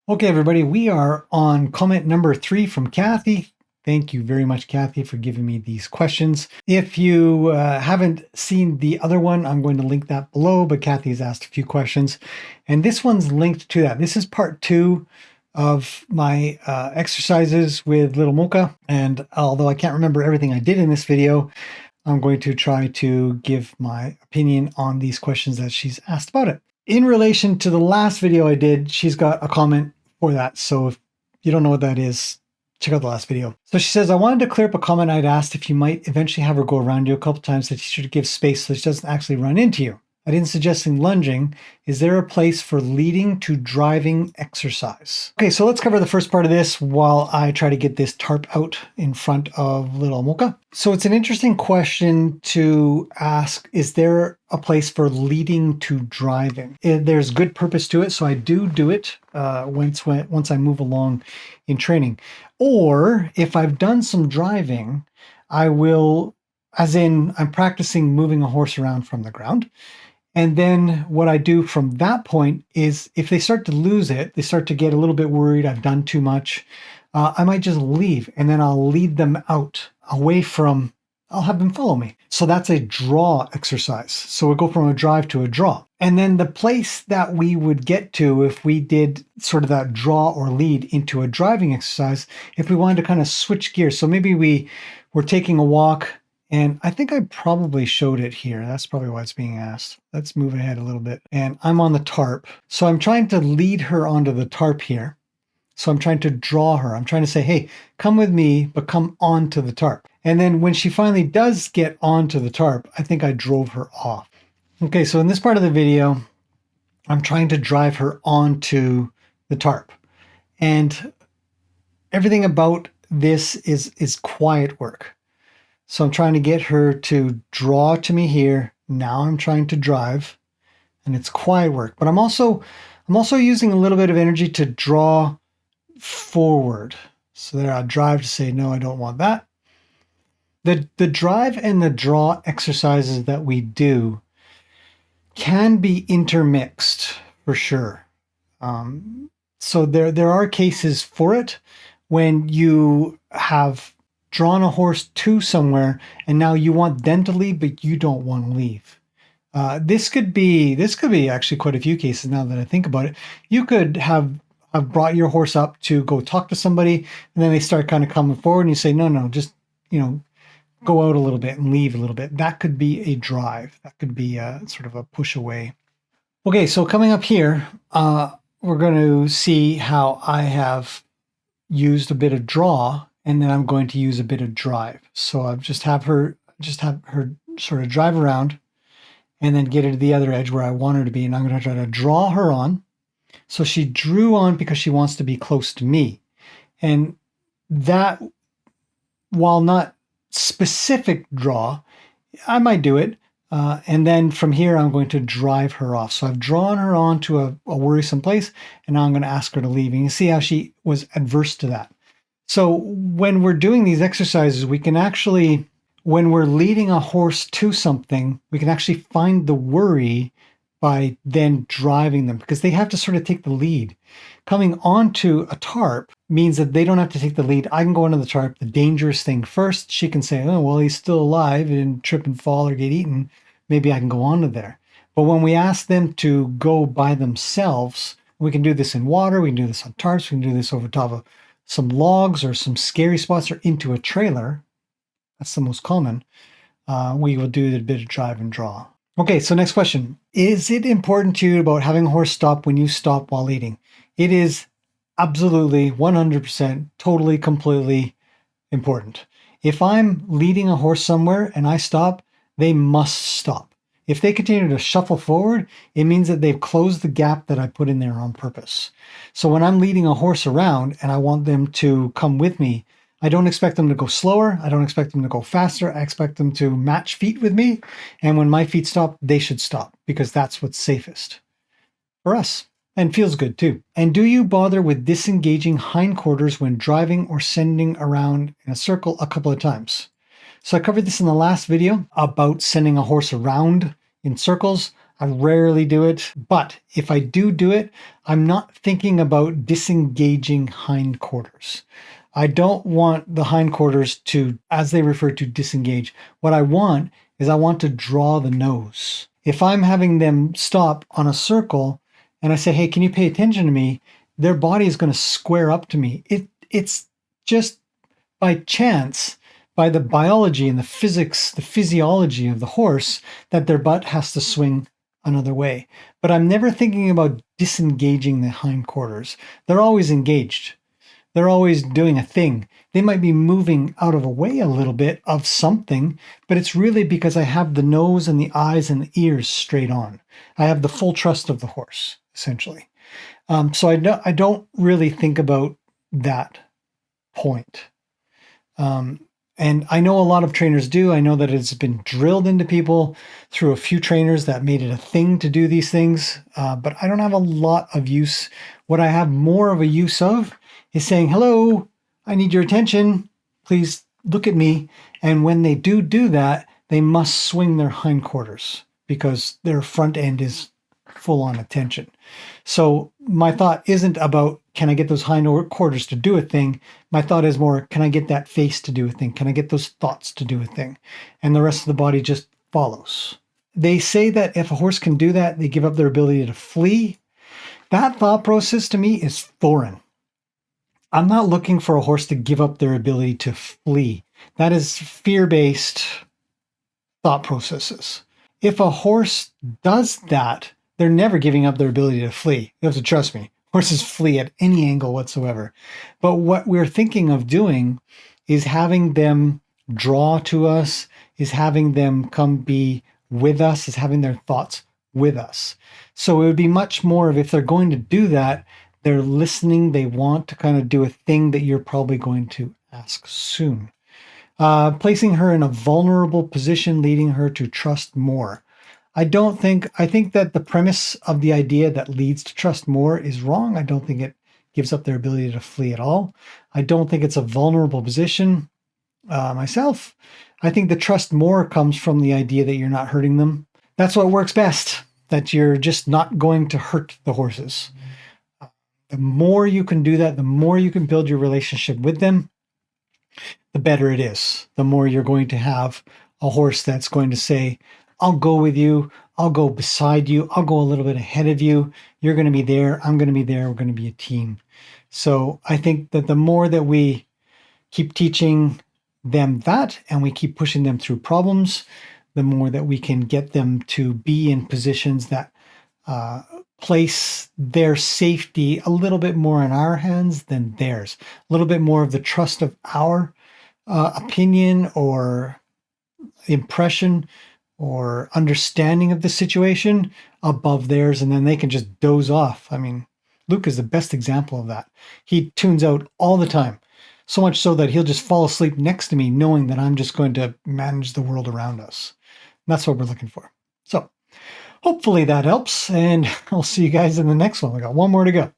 Okay, everybody, we are on comment number 3 from Kathy. Thank you very much, Kathy, for giving me these questions. If you haven't seen the other one, I'm going to link that below, but Kathy has asked a few questions, and this one's linked to that. This is part 2 of my exercises with Little Mocha, and although I can't remember everything I did in this video, I'm going to try to give my opinion on these questions that she's asked about it. In relation to the last video I did, she's got a comment for that. So if you don't know what that is, check out the last video. So she says, I wanted to clear up a comment I'd asked if you might eventually have her go around you a couple times, that you should give space so she doesn't actually run into you. I didn't suggest lunging. Is there a place for leading to driving exercise? Okay, so let's cover the first part of this while I try to get this tarp out in front of Little Mocha. So it's an interesting question to ask, is there a place for leading to driving? There's good purpose to it, so I do it once I move along in training. Or if I've done some driving, I will, as in I'm practicing moving a horse around from the ground. And then what I do from that point is if they start to lose it, they start to get a little bit worried, I've done too much, I might just leave, and then I'll lead them out away from, I'll have them follow me. So that's a draw exercise. So we'll go from a drive to a draw. And then the place that we would get to if we did sort of that draw or lead into a driving exercise, if we wanted to kind of switch gears. So maybe we were taking a walk, and I think I probably showed it here. That's probably why it's being asked. Let's move ahead a little bit. And I'm on the tarp. So I'm trying to lead her onto the tarp here. So I'm trying to draw her. I'm trying to say, hey, come with me, but come onto the tarp. And then when she finally does get onto the tarp, I think I drove her off. Okay, so in this part of the video, I'm trying to drive her onto the tarp. And everything about this is quiet work. So I'm trying to get her to draw to me here. Now I'm trying to drive, and it's quiet work. But I'm also using a little bit of energy to draw forward. So there, I drive to say, no, I don't want that. The drive and the draw exercises that we do can be intermixed for sure. So there are cases for it when you have drawn a horse to somewhere and now you want them to leave, but you don't want to leave. This could be actually quite a few cases now that I think about it. You could have brought your horse up to go talk to somebody, and then they start kind of coming forward and you say, no, just, go out a little bit and leave a little bit. That could be a drive. That could be a sort of a push away. Okay, so coming up here, we're going to see how I have used a bit of draw, and then I'm going to use a bit of drive. So I've just have her sort of drive around and then get her to the other edge where I want her to be. And I'm going to try to draw her on. So she drew on because she wants to be close to me. And that, while not specific draw, I might do it. And then from here, I'm going to drive her off. So I've drawn her on to a worrisome place, and now I'm going to ask her to leave. And you see how she was adverse to that. So when we're doing these exercises, we can actually, when we're leading a horse to something, we can actually find the worry by then driving them, because they have to sort of take the lead. Coming onto a tarp means that they don't have to take the lead. I can go onto the tarp, the dangerous thing first. She can say, oh, well, he's still alive, and trip and fall or get eaten. Maybe I can go onto there. But when we ask them to go by themselves, we can do this in water, we can do this on tarps, we can do this over top of some logs or some scary spots or into a trailer. That's the most common. We will do a bit of drive and draw. Okay, so next question. Is it important to you about having a horse stop when you stop while leading? It is absolutely 100%, totally, completely important. If I'm leading a horse somewhere and I stop, they must stop. If they continue to shuffle forward, it means that they've closed the gap that I put in there on purpose. So when I'm leading a horse around and I want them to come with me, I don't expect them to go slower. I don't expect them to go faster. I expect them to match feet with me. And when my feet stop, they should stop, because that's what's safest for us and feels good too. And do you bother with disengaging hindquarters when driving or sending around in a circle a couple of times? So I covered this in the last video about sending a horse around in circles. I rarely do it, but if I do it, I'm not thinking about disengaging hindquarters. I don't want the hindquarters to, as they refer to, disengage. What I want is I want to draw the nose. If I'm having them stop on a circle and I say, hey, can you pay attention to me? Their body is going to square up to me. It's just by chance, by the biology and the physics, the physiology of the horse, that their butt has to swing another way. But I'm never thinking about disengaging the hindquarters. They're always engaged. They're always doing a thing. They might be moving out of a way a little bit of something, but it's really because I have the nose and the eyes and the ears straight on. I have the full trust of the horse, essentially. So I don't really think about that point. And I know a lot of trainers do. I know that it's been drilled into people through a few trainers that made it a thing to do these things, but I don't have a lot of use. What I have more of a use of is saying, hello, I need your attention. Please look at me. And when they do that, they must swing their hindquarters because their front end is full on attention. So my thought isn't about, can I get those hindquarters to do a thing? My thought is more, can I get that face to do a thing? Can I get those thoughts to do a thing? And the rest of the body just follows. They say that if a horse can do that, they give up their ability to flee. That thought process to me is foreign. I'm not looking for a horse to give up their ability to flee. That is fear-based thought processes. If a horse does that, they're never giving up their ability to flee. You have to trust me. Horses flee at any angle whatsoever. But what we're thinking of doing is having them draw to us, is having them come be with us, is having their thoughts with us. So it would be much more of, if they're going to do that, they're listening, they want to kind of do a thing that you're probably going to ask soon. Placing her in a vulnerable position, leading her to trust more. I think that the premise of the idea that leads to trust more is wrong. I don't think it gives up their ability to flee at all. I don't think it's a vulnerable position myself. I think the trust more comes from the idea that you're not hurting them. That's what works best, that you're just not going to hurt the horses. The more you can do that, the more you can build your relationship with them, the better it is. The more you're going to have a horse that's going to say, I'll go with you, I'll go beside you, I'll go a little bit ahead of you, you're going to be there, I'm going to be there, we're going to be a team. So I think that the more that we keep teaching them that, and we keep pushing them through problems, the more that we can get them to be in positions that place their safety a little bit more in our hands than theirs. A little bit more of the trust of our opinion or impression or understanding of the situation above theirs, and then they can just doze off. I mean, Luke is the best example of that. He tunes out all the time, so much so that he'll just fall asleep next to me knowing that I'm just going to manage the world around us. And that's what we're looking for. So hopefully that helps, and I'll see you guys in the next one. We got one more to go.